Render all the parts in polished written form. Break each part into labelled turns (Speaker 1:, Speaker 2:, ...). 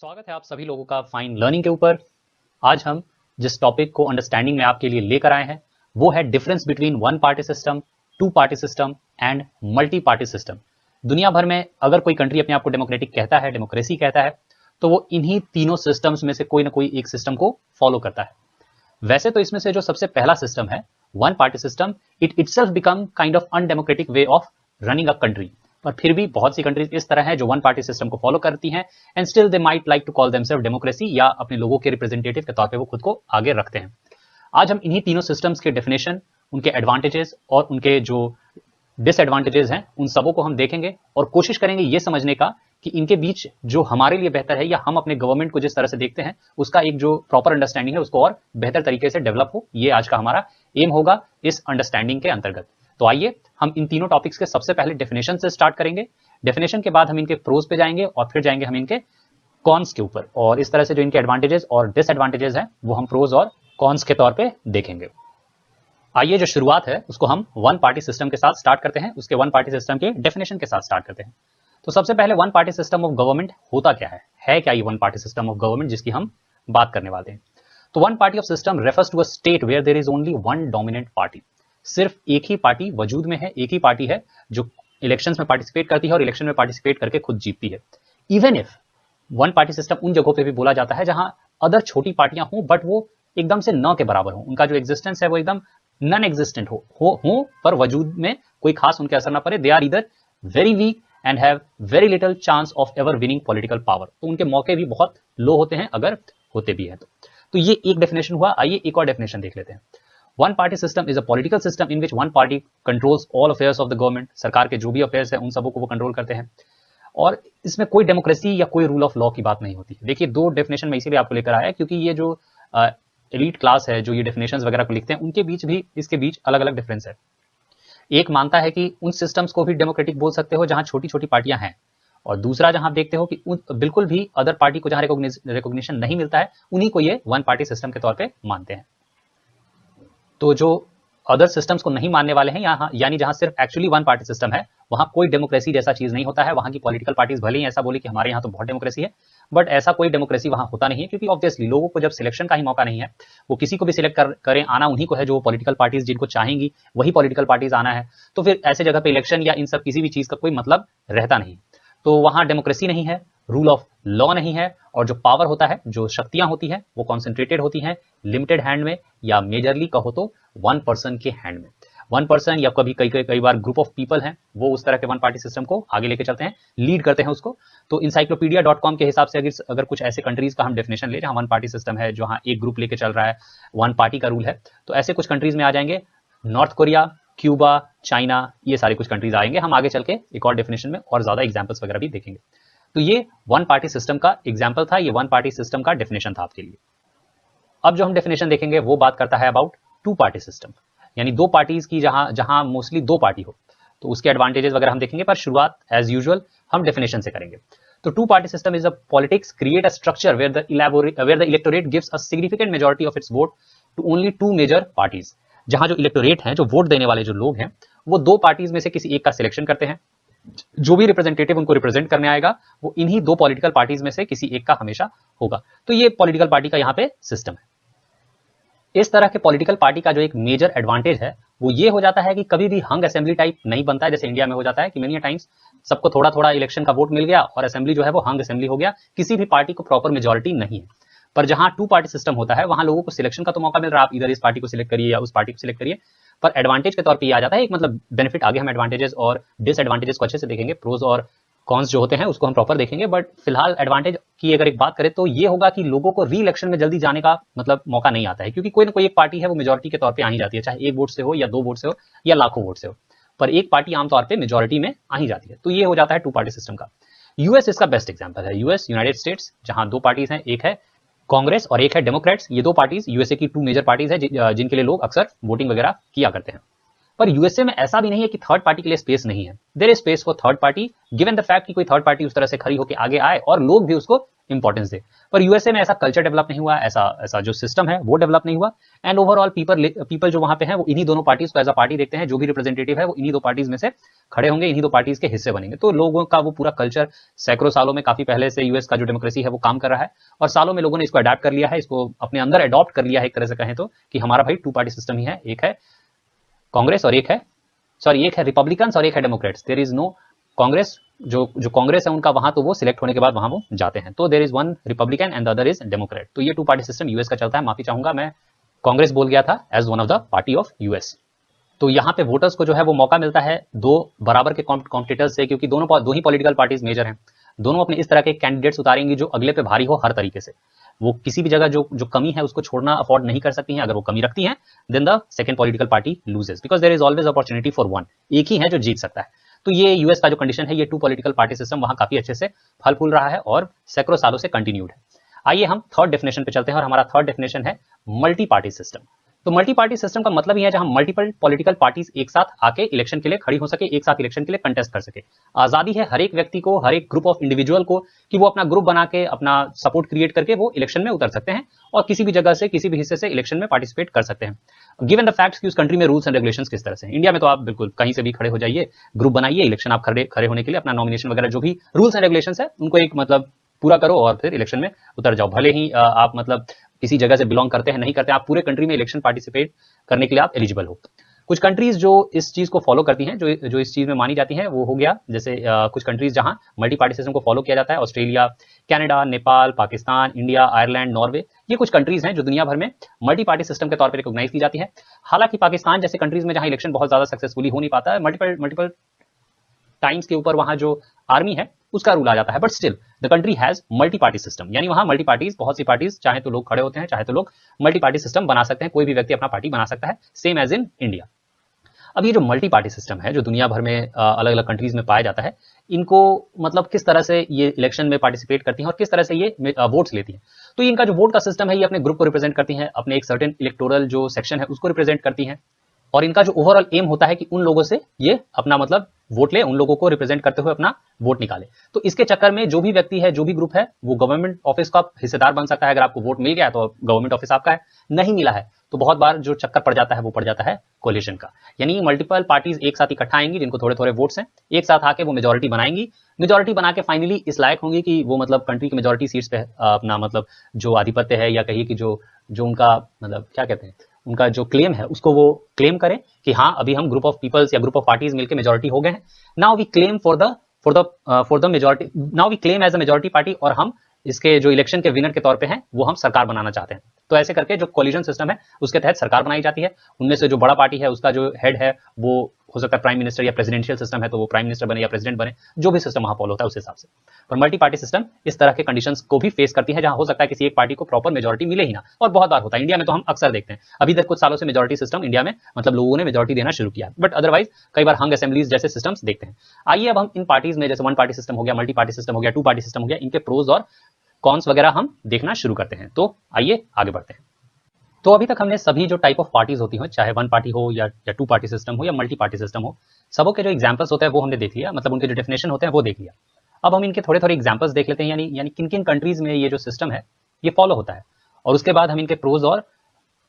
Speaker 1: स्वागत है आप सभी लोगों का फाइन लर्निंग के ऊपर। आज हम जिस टॉपिक को अंडरस्टैंडिंग में आपके लिए लेकर आए हैं वो है difference between one party system, two party system and multi party system. दुनिया भर में अगर कोई कंट्री अपने आप को डेमोक्रेटिक कहता है, डेमोक्रेसी कहता है, तो वो इन्हीं तीनों सिस्टम्स में से कोई ना कोई एक सिस्टम को फॉलो करता है। वैसे तो इसमें से जो सबसे पहला सिस्टम है one party system, it itself become kind of undemocratic way of running a country. पर फिर भी बहुत सी कंट्रीज इस तरह हैं जो वन पार्टी सिस्टम को फॉलो करती हैं and still they might like to call themself democracy, या अपने लोगों के रिप्रेजेंटेटिव के तौर पे वो खुद को आगे रखते हैं। आज हम इन्हीं तीनों सिस्टम्स के डेफिनेशन, उनके एडवांटेजेस और उनके जो डिसएडवांटेजेस हैं उन सबों को हम देखेंगे और कोशिश करेंगे ये समझने का कि इनके बीच जो हमारे लिए बेहतर है या हम अपने गवर्नमेंट को जिस तरह से देखते हैं उसका एक जो प्रॉपर अंडरस्टैंडिंग है उसको और बेहतर तरीके से डेवलप हो। ये आज का हमारा एम होगा इस अंडरस्टैंडिंग के अंतर्गत। तो आइए हम इन तीनों टॉपिक्स के सबसे पहले डेफिनेशन से स्टार्ट करेंगे। डेफिनेशन के बाद हम इनके प्रोज पे जाएंगे और फिर जाएंगे हम इनके कॉन्स के ऊपर, और इस तरह से जो इनके एडवांटेजेस और डिसएडवांटेजेस हैं वो हम प्रोज और कॉन्स के तौर पे देखेंगे। आइए जो शुरुआत है उसको हम वन पार्टी सिस्टम के साथ स्टार्ट करते हैं, उसके वन पार्टी सिस्टम के डेफिनेशन के साथ स्टार्ट करते हैं। तो सबसे पहले one party system of government होता क्या है क्या ये one party system of government जिसकी हम बात करने वाले हैं। तो one party of system refers to a state where there is only one dominant party. सिर्फ एक ही पार्टी वजूद में है, एक ही पार्टी है जो इलेक्शंस में पार्टिसिपेट करती है और इलेक्शन में पार्टिसिपेट करके खुद जीतती है। Even if one party system उन जगहों पे भी बोला जाता है जहां अदर छोटी पार्टियां हों बट वो एकदम से न के बराबर हो, उनका जो एग्जिस्टेंस है वो एकदम नॉन एग्जिस्टेंट हो पर वजूद में कोई खास उनके असर ना पड़े। दे आर इधर very weak and have very little chance of ever winning political power. तो उनके मौके भी बहुत लो होते हैं अगर होते भी हैं तो ये एक डेफिनेशन हुआ। आइए एक और डेफिनेशन देख लेते हैं। One party system is a political system in which one party controls all affairs of the government. सरकार के जो भी अफेयर्स है उन सबों को वो कंट्रोल करते हैं और इसमें कोई डेमोक्रेसी या कोई रूल ऑफ लॉ की बात नहीं होती। देखिए दो डेफिनेशन में इसीलिए आपको लेकर आया क्योंकि ये जो एलीट क्लास है जो ये डेफिनेशंस वगैरह को लिखते हैं उनके बीच भी इसके बीच अलग अलग डिफरेंस है। एक मानता है कि उन सिस्टम्स को भी डेमोक्रेटिक बोल सकते हो जहां छोटी छोटी पार्टियां हैं, और दूसरा जहां आप देखते हो कि बिल्कुल भी अदर पार्टी को जहां रिकॉग्निशन नहीं मिलता है उन्हीं को ये वन पार्टी सिस्टम के तौर पे मानते हैं। तो जो अदर सिस्टम्स को नहीं मानने वाले हैं यहाँ, यानी जहां सिर्फ एक्चुअली वन पार्टी सिस्टम है वहां कोई डेमोक्रेसी जैसा चीज नहीं होता है। वहां की पॉलिटिकल पार्टीज भले ही ऐसा बोले कि हमारे यहाँ तो बहुत डेमोक्रेसी है, बट ऐसा कोई डेमोक्रेसी वहां होता नहीं है क्योंकि ऑब्वियसली लोगों को जब सिलेक्शन का ही मौका नहीं है, वो किसी को भी सिलेक्ट करें, आना उन्हीं को है जो पॉलिटिकल पार्टीज जिनको चाहेंगी वही पॉलिटिकल पार्टीज आना है। तो फिर ऐसे जगह पे इलेक्शन या इन सब किसी भी चीज का कोई मतलब रहता नहीं। तो वहां डेमोक्रेसी नहीं है, रूल ऑफ लॉ नहीं है, और जो पावर होता है, जो शक्तियां होती हैं वो कॉन्सेंट्रेटेड होती हैं लिमिटेड हैंड में, या मेजरली कहो तो वन पर्सन के हैंड में। वन पर्सन या कभी कई बार ग्रुप ऑफ पीपल हैं वो उस तरह के वन पार्टी सिस्टम को आगे लेके चलते हैं, लीड करते हैं उसको। तो encyclopedia.com के हिसाब से अगर कुछ ऐसे कंट्रीज का हम डेफिनेशन ले जहां वन पार्टी सिस्टम है, जहां एक ग्रुप लेके चल रहा है, वन पार्टी का रूल है, तो ऐसे कुछ कंट्रीज में आ जाएंगे नॉर्थ कोरिया, क्यूबा, चाइना, ये सारे कुछ कंट्रीज आएंगे। हम आगे चल के एक और डेफिनेशन में और ज्यादा एग्जाम्पल्स वगैरह भी देखेंगे। तो ये वन पार्टी सिस्टम का एग्जाम्पल था, ये वन पार्टी सिस्टम का डेफिनेशन था आपके लिए। अब जो हम डेफिनेशन देखेंगे वो बात करता है अबाउट टू पार्टी सिस्टम, यानी दो पार्टीज की जहां मोस्टली दो पार्टी हो, तो उसके एडवांटेजेस वगैरह हम देखेंगे। पर शुरुआत एज यूजुअल हम डेफिनेशन से करेंगे। तो two party system is a politics create a structure where the electorate gives a significant majority of its vote to only two major parties. जहां जो इलेक्टोरेट हैं, जो वोट देने वाले जो लोग हैं, वो दो पार्टीज में से किसी एक का सिलेक्शन करते हैं। जो भी रिप्रेजेंटेटिव उनको रिप्रेजेंट करने आएगा वो इन्हीं दो पॉलिटिकल पार्टीज में से किसी एक का हमेशा होगा। तो ये पॉलिटिकल पार्टी का यहाँ पे सिस्टम है। इस तरह के पॉलिटिकल पार्टी का जो एक मेजर एडवांटेज है वो ये हो जाता है कि कभी भी हंग असेंबली टाइप नहीं बनता है, जैसे इंडिया में हो जाता है कि मेनी टाइम्स सबको थोड़ा थोड़ा इलेक्शन का वोट मिल गया और असेंबली जो है वो हंग असेंबली हो गया, किसी भी पार्टी को प्रॉपर मेजोरिटी नहीं है। पर जहां टू पार्टी सिस्टम होता है वहां लोगों को सिलेक्शन का तो मौका मिल रहा है, आप इधर इस पार्टी को सिलेक्ट करिए या उस पार्टी को सिलेक्ट करिए। पर एडवांटेज के तौर पर ये आ जाता है एक मतलब बेनिफिट। आगे हम एडवांटेजेस और डिसएडवांटेजेस को अच्छे से देखेंगे, प्रोज और कॉन्स जो होते हैं उसको हम प्रॉपर देखेंगे। बट फिलहाल एडवांटेज की अगर एक बात करें तो ये होगा कि लोगों को री इलेक्शन में जल्दी जाने का मतलब मौका नहीं आता है, क्योंकि कोई ना कोई एक पार्टी है वो मेजोरिटी के तौर पे आ ही जाती है, चाहे एक वोट से हो या दो वोट से हो या लाखों वोट से हो, पर एक पार्टी आमतौर पर मेजोरिटी में आ ही जाती है। तो ये हो जाता है टू पार्टी सिस्टम का। यूएस इसका बेस्ट एग्जाम्पल है। यूएस, यूनाइटेड स्टेट्स, जहां दो पार्टीज हैं, एक है कांग्रेस और एक है डेमोक्रेट्स। ये दो पार्टीज यूएसए की टू मेजर पार्टीज है जिनके लिए लोग अक्सर वोटिंग वगैरह किया करते हैं। पर यूएसए में ऐसा भी नहीं है कि थर्ड पार्टी के लिए स्पेस नहीं है। There is space for third party given the fact कि कोई थर्ड पार्टी उस तरह से खड़ी होकर आगे आए और लोग भी उसको इंपॉर्टेंस दे। पर यूएसए में ऐसा कल्चर डेवलप नहीं हुआ, ऐसा जो सिस्टम है वो डेवलप नहीं हुआ। एंड ओवरऑल पीपल जो वहां पे हैं वो इन्हीं दोनों पार्टीज को एज अ पार्टी देखते हैं, जो भी रिप्रेजेंटेटिव है वो इन्हीं दो पार्टीज में से खड़े होंगे, इन्हीं दो पार्टीज के हिस्से बनेंगे। तो लोगों का वो पूरा कल्चर सैकड़ों सालों में, काफी पहले से यूएस का जो डेमोक्रेसी है वो काम कर रहा है, और सालों में लोगों ने इसको अडेप्ट कर लिया है, इसको अपने अंदर अडॉप्ट कर लिया है एक तरह से कहें तो, कि हमारा भाई टू पार्टी सिस्टम ही है, एक है कांग्रेस और एक है रिपब्लिकन्स और एक है Democrats. There is no Congress, जो कांग्रेस है उनका वहां तो वो सिलेक्ट होने के बाद वहां वो जाते हैं, तो there is one Republican and the other is Democrat. तो ये टू पार्टी सिस्टम यूएस का चलता है। माफी चाहूंगा, मैं कांग्रेस बोल गया था as one of the party of US. तो यहाँ पे वोटर्स को जो है वो मौका मिलता है दो बराबर के कॉम्पिटिटर्स से, क्योंकि दो ही पॉलिटिकल पार्टीज मेजर हैं, दोनों अपने इस तरह के कैंडिडेट्स उतारेंगी जो अगले पे भारी हो हर तरीके से। वो किसी भी जगह जो कमी है उसको छोड़ना अफोर्ड नहीं कर सकती हैं। अगर वो कमी रखती हैं then the second political party loses, because there is always opportunity for one. एक ही है जो जीत सकता है। तो ये यूएस का जो कंडीशन है, ये टू पॉलिटिकल पार्टी सिस्टम वहां काफी अच्छे से फल फूल रहा है और सैकड़ों सालों से कंटिन्यूड है। आइए हम थर्ड डेफिनेशन पे चलते हैं, और हमारा थर्ड डेफिनेशन है मल्टी पार्टी सिस्टम। तो मल्टी पार्टी सिस्टम का मतलब यह है जहां मल्टीपल पॉलिटिकल पार्टीज एक साथ आके इलेक्शन के लिए खड़ी हो सके, एक साथ इलेक्शन के लिए कंटेस्ट कर सके। आजादी है हर एक व्यक्ति को, हर एक ग्रुप ऑफ इंडिविजुअल को, कि वो अपना ग्रुप बना के, अपना सपोर्ट क्रिएट करके वो इलेक्शन में उतर सकते हैं और किसी भी जगह से, किसी भी हिस्से से इलेक्शन में पार्टिसिपेट कर सकते हैं, गिवन द फैक्ट्स कि उस कंट्री में रूल्स एंड रेगुलेशंस किस तरह से। इंडिया में तो आप बिल्कुल कहीं से भी खड़े हो जाइए, ग्रुप बनाइए, इलेक्शन आप खड़े होने के लिए अपना नॉमिनेशन वगैरह जो भी रूल्स एंड रेगुलेशंस है उनको एक मतलब पूरा करो और फिर इलेक्शन में उतर जाओ। भले ही आप मतलब किसी जगह से बिलोंग करते हैं नहीं करते हैं, आप पूरे कंट्री में इलेक्शन पार्टिसिपेट करने के लिए आप एलिजिबल हो। कुछ कंट्रीज जो इस चीज को फॉलो करती हैं, जो इस चीज में मानी जाती हैं, वो हो गया जैसे कुछ कंट्रीज जहां मल्टी पार्टी सिस्टम को फॉलो किया जाता है, Australia, Canada, Nepal, Pakistan, India, Ireland, Norway. ये कुछ कंट्रीज हैं जो दुनिया भर में मल्टी पार्टी सिस्टम के तौर पर रिकॉग्नाइज की जाती है। हालांकि पाकिस्तान जैसे कंट्रीज में जहां इलेक्शन बहुत ज्यादा सक्सेसफुली हो नहीं पाता है, मल्टीपल टाइम्स के ऊपर वहां जो आर्मी है उसका रूल आ जाता है, but still the country has multi party system, यानी वहां मल्टी पार्टीज, बहुत सी पार्टीज, चाहे तो लोग खड़े होते हैं, चाहे तो लोग मल्टी पार्टी सिस्टम बना सकते हैं, कोई भी व्यक्ति अपना पार्टी बना सकता है, सेम एज इन इंडिया। अब ये जो मल्टी पार्टी सिस्टम है जो दुनिया भर में अलग अलग कंट्रीज में पाया जाता है, इनको मतलब किस तरह से ये इलेक्शन में पार्टिसिपेट करती हैं और किस तरह से ये वोट्स लेती हैं। तो इनका जो वोट का सिस्टम है, ये अपने ग्रुप को रिप्रेजेंट करती हैं, अपने एक सर्टेन इलेक्टोरल जो सेक्शन है उसको रिप्रेजेंट करती हैं, और इनका जो ओवरऑल एम होता है कि उन लोगों से ये अपना मतलब वोट ले, उन लोगों को रिप्रेजेंट करते हुए अपना वोट निकाले। तो इसके चक्कर में जो भी व्यक्ति है, जो भी ग्रुप है, वो गवर्नमेंट ऑफिस का हिस्सेदार बन सकता है। अगर आपको वोट मिल गया तो गवर्नमेंट ऑफिस आपका है, नहीं मिला है तो बहुत बार जो चक्कर पड़ जाता है वो पड़ जाता है कोलिशन का, यानी मल्टीपल पार्टीज एक साथ इकट्ठा आएंगी जिनको थोड़े थोड़े वोट्स हैं, एक साथ आके वो मेजोरिटी बनाएंगी, मेजोरिटी बना के फाइनली इस लायक होंगी कि वो मतलब कंट्री की मेजोरिटी सीट्स पे अपना मतलब जो आधिपत्य है, या कहिए कि जो उनका मतलब क्या कहते हैं, उनका जो क्लेम है उसको वो क्लेम करें कि हाँ अभी हम ग्रुप ऑफ पीपल्स या ग्रुप ऑफ पार्टीज मिलकर मेजोरिटी हो गए हैं। Now we claim for the majority, now we claim as a majority party, और हम इसके जो इलेक्शन के विनर के तौर पे हैं वो हम सरकार बनाना चाहते हैं। तो ऐसे करके जो कोलिशन सिस्टम है उसके तहत सरकार बनाई जाती है। उनमें से जो बड़ा पार्टी है उसका जो हेड है वो हो सकता है प्राइम मिनिस्टर, या प्रेसिडेंशियल सिस्टम है तो वो प्राइम मिनिस्टर बने या प्रेसिडेंट बने, जो भी सिस्टम वहां फॉलो होता है उस हिसाब से। पर मल्टी पार्टी सिस्टम इस तरह के कंडीशंस को भी फेस करती है जहां हो सकता है किसी एक पार्टी को प्रॉपर मेजोरिटी मिले ही ना, और बहुत बार होता है। इंडिया में तो हम अक्सर देखते हैं, अभी तक कुछ सालों से मेजोरिटी सिस्टम इंडिया में मतलब लोगों ने मेजोरिटी देना शुरू किया, बट अदरवाइज कई बार हंग असेंबलीज जैसे सिस्टम्स देखते हैं। आइए अब हम इन पार्टीज में, जैसे वन पार्टी सिस्टम हो गया, मल्टी पार्टी सिस्टम हो गया, टू पार्टी सिस्टम हो गया, इनके प्रोज और कॉन्स वगैरह हम देखना शुरू करते हैं। तो आइए आगे बढ़ते हैं। तो अभी तक हमने सभी जो टाइप ऑफ पार्टीज होती हैं, चाहे वन पार्टी हो या टू पार्टी सिस्टम हो या मल्टी पार्टी सिस्टम हो, सबों के जो एग्जांपल्स होते हैं वो हमने देख लिया, मतलब उनके जो डेफिनेशन होते हैं वो देख लिया। अब हम इनके थोड़े थोड़े एग्जांपल्स देख लेते हैं, यानी किन किन कंट्रीज में ये जो सिस्टम है ये फॉलो होता है, और उसके बाद हम इनके प्रोज और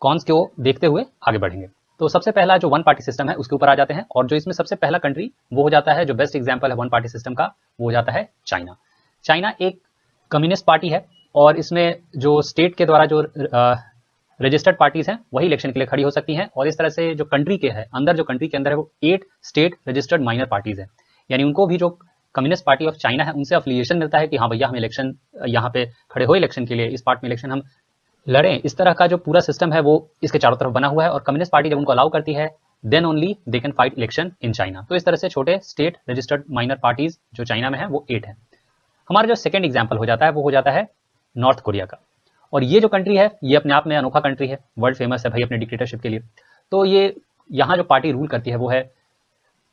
Speaker 1: कॉन्स को देखते हुए आगे बढ़ेंगे। तो सबसे पहला जो वन पार्टी सिस्टम है उसके ऊपर आ जाते हैं, और जो इसमें सबसे पहला कंट्री वो हो जाता है, जो बेस्ट एग्जाम्पल है वन पार्टी सिस्टम का, वो हो जाता है चाइना। चाइना एक कम्युनिस्ट पार्टी है, और इसमें जो स्टेट के द्वारा जो रजिस्टर्ड पार्टीज हैं वही इलेक्शन के लिए खड़ी हो सकती हैं, और इस तरह से जो कंट्री के है अंदर, जो कंट्री के अंदर है वो 8 स्टेट रजिस्टर्ड माइनर पार्टीज हैं, यानी उनको भी जो कम्युनिस्ट पार्टी ऑफ चाइना है उनसे अफिलिएशन मिलता है कि हाँ भैया हम इलेक्शन यहाँ पे खड़े हो इलेक्शन के लिए, इस पार्ट में इलेक्शन हम लड़ें। इस तरह का जो पूरा सिस्टम है वो इसके चारों तरफ बना हुआ है, और कम्युनिस्ट पार्टी जब उनको अलाउ करती है then only they can fight election in China. तो इस तरह से छोटे स्टेट रजिस्टर्ड माइनर पार्टीज जो चाइना में है वो 8 है। हमारा जो सेकंड एग्जाम्पल हो जाता है वो हो जाता है नॉर्थ कोरिया का, और ये जो कंट्री है ये अपने आप में अनोखा कंट्री है, वर्ल्ड फेमस है भाई अपने डिक्टेटरशिप के लिए। तो ये यहाँ जो पार्टी रूल करती है वो है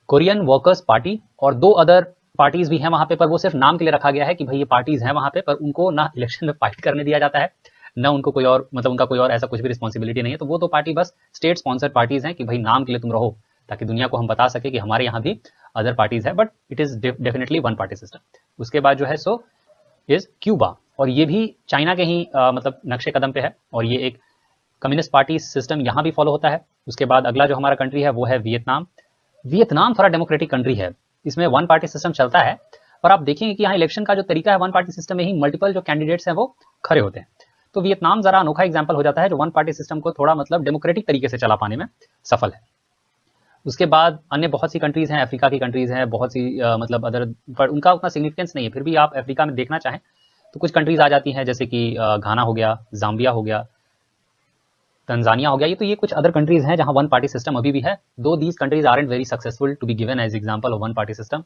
Speaker 1: कोरियन वर्कर्स पार्टी, और 2 अदर पार्टीज भी हैं वहां पे, पर वो सिर्फ नाम के लिए रखा गया है कि भाई ये पार्टीज हैं वहां पे, पर उनको ना इलेक्शन में फाइट करने दिया जाता है, ना उनको कोई और मतलब उनका कोई और ऐसा कुछ भी रिस्पॉन्सिबिलिटी नहीं है। तो वो 2 पार्टी बस स्टेट स्पॉन्सर्ड पार्टीज हैं कि भाई नाम के लिए तुम रहो, ताकि दुनिया को हम बता सके कि हमारे यहाँ भी अदर पार्टीज है, but it is definitely one party system. उसके बाद जो है सो इज क्यूबा। और ये भी चाइना के ही मतलब नक्शे कदम पे है, और ये एक कम्युनिस्ट पार्टी सिस्टम यहाँ भी फॉलो होता है। उसके बाद अगला जो हमारा कंट्री है वो है वियतनाम। वियतनाम थोड़ा डेमोक्रेटिक कंट्री है, इसमें वन पार्टी सिस्टम चलता है, पर आप देखेंगे कि यहाँ इलेक्शन का जो तरीका है वन पार्टी सिस्टम में ही मल्टीपल जो कैंडिडेट्स हैं वो खड़े होते हैं। तो वियतनाम जरा अनोखा एग्जाम्पल हो जाता है जो वन पार्टी सिस्टम को थोड़ा मतलब डेमोक्रेटिक तरीके से चला पाने में सफल है। उसके बाद अन्य बहुत सी कंट्रीज हैं, अफ्रीका की कंट्रीज हैं, बहुत सी मतलब अदर, पर उनका उतना सिग्निफिकेंस नहीं है। फिर भी आप अफ्रीका में देखना चाहें तो कुछ कंट्रीज आ जाती हैं, जैसे कि घाना हो गया, जाम्बिया हो गया, तंजानिया हो गया। ये कुछ अदर कंट्रीज हैं जहां वन पार्टी सिस्टम अभी भी है, though these countries aren't very successful to be given as example of one party system.